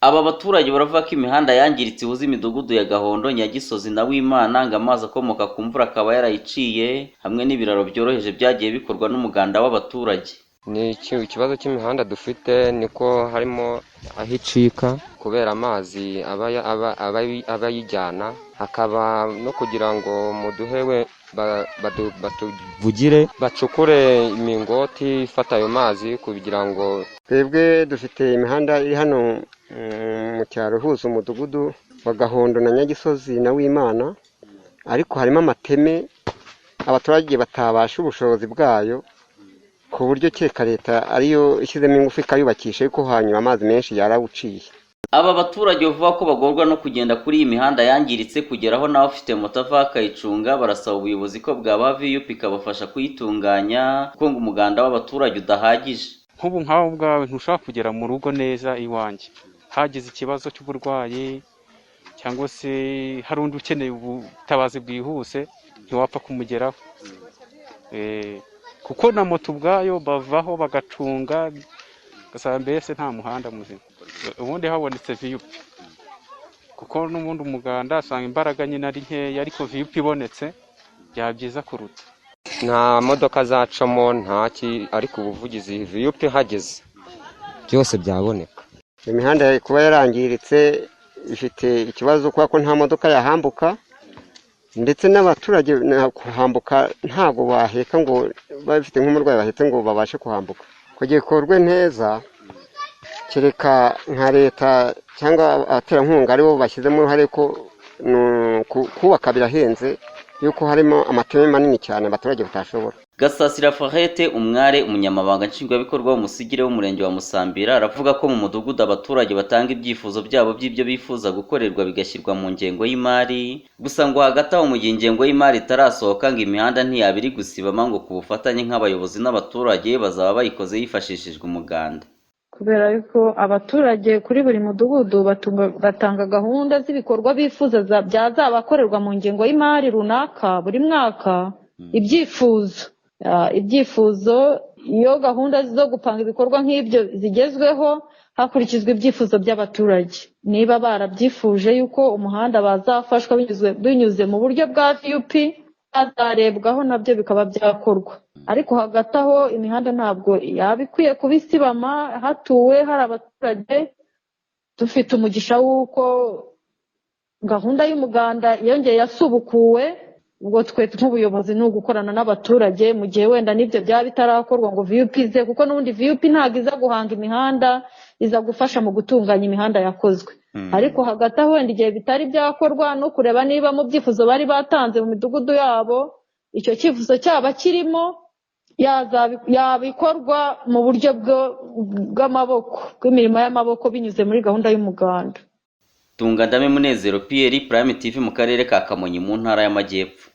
Aba baturage baravuga ko imihanda yangiritse ihuza imidugudu ya Gahondo, Nyagisozi na Wimana, ngo amazi akomoka ku mvura akaba yarayiciye, hamwe n'ibiraro byoroheje byagiye bikorwa n'umuganda w'abaturage. Ni ikibazo cy'imihanda dufite, niko harimo aho icika kubera amazi aba yijyana, hakaba no kugira ngo muduhewe batuvugire bacukure imingoti ifata ayo mazi kugira ngo twebwe dufite imihanda iri hano mu cyaro ihuza umudugudu wa Gahondo na Nyagisozi na Wimana, ariko harimo amateme abaturage batabasha ubushobozi bwayo, ku buryo cyeka leta ariyo ishyizemo ingufu ikayubakisha, ariko hanyura amazi menshi yarawuciye. Aba baturage bavuga ko bagorwa no kugenda kuri iyi mihanda yangiritse, kugeraho nawe ufite moto ava akayicunga. Barasaba ubuyobozi ko bwabaha VUP ikabafasha kuyitunganya, kuko ngo umuganda w'abaturage udahagije. Nk'ubu nkawe ubwawe ntushobora kugera mu rugo neza iwanjye, hagize ikibazo cy'uburwayi cyangwa se hari undi ukeneye ubutabazi bwihuse, ntiwapfa kumugeraho, kuko na moto ubwayo bavaho bagacunga, gasaba mbese nta muhanda muzima. Ubundi habonetse VUP, kuko n'ubundi umuganda asanga imbaraga nyine ari nkeya, ariko VUP ibonetse byaba byiza kuruta. Nta modoka zacamo ntaki, ariko ubuvugizi VUP hageze byose byaboneka. Imihanda kuba yarangiritse ifite ikibazo kuko nta modoka yahambuka, ndetse n'abaturage kuhambuka ntago baheka ngo bafite nk'umurwayi bahetse ngo babashe kuhambuka. Kugira gikorwe neza, kereka nka leta cyangwa abaterankunga aribo bashyizemo uruhare ko kubaka birahenze, yuko harimo amateme manini cyane abaturage batashobora. Gasasira Farete Umware, umunyamabanga nshingwabikorwa w'umusigire w'umurenge wa Musambira, aravuga ko mu mudugudu abaturage batanga ibyifuzo byabo by'ibyo bifuza gukorerwa bigashyirwa mu ngengo y'imari. Gusa ngo hagati aho mu gihe ingengo y'imari itarasohoka, ngo imihanda ntiyaba iri gusibama, ngo ku bufatanye nk'abayobozi n'abaturage bazaba bayikoze hifashishijwe umuganda. Kubera yuko abaturage kuri buri mudugudu batanga gahunda z'ibikorwa bifuza byazabakorerwa mu ngengo y'imari runaka buri mwaka, ibyifuzo iyo gahunda zo gupanga ibikorwa nk'ibyo zigezweho, hakurikizwa ibyifuzo by'abaturage. Niba barabyifuje yuko umuhanda bazafashwa binyuze mu buryo bwa VUP, hazarebwaho nabyo bikaba byakorwa. Ariko hagati aho imihanda ntabwo yaba ikwiye kubisibama, hatuwe hari abaturage. Dufite umugisha w'uko gahunda y'umuganda yongeye yasubukuwe, ubwo twe nk'ubuyobozi ni ugukorana n'abaturage mu gihe wenda n'ibyo byaba bitarakorwa ngo VUP ize, kuko n'ubundi VUP ntabwo iza guhanga imihanda, iza gufasha mu gutunganya imihanda yakozwe. Ariko hagati aho wenda igihe bitari byakorwa, no kureba niba mu byifuzo bari batanze mu midugudu yabo icyo cyifuzo cyaba kirimo, yabikorwa mu buryo bw'amaboko, bw'imirimo y'amaboko binyuze muri gahunda y'umuganda. Tungandame Munezero Pierre, Prime TV, mu karere ka Kamonyi mu ntara y'Amajyepfo.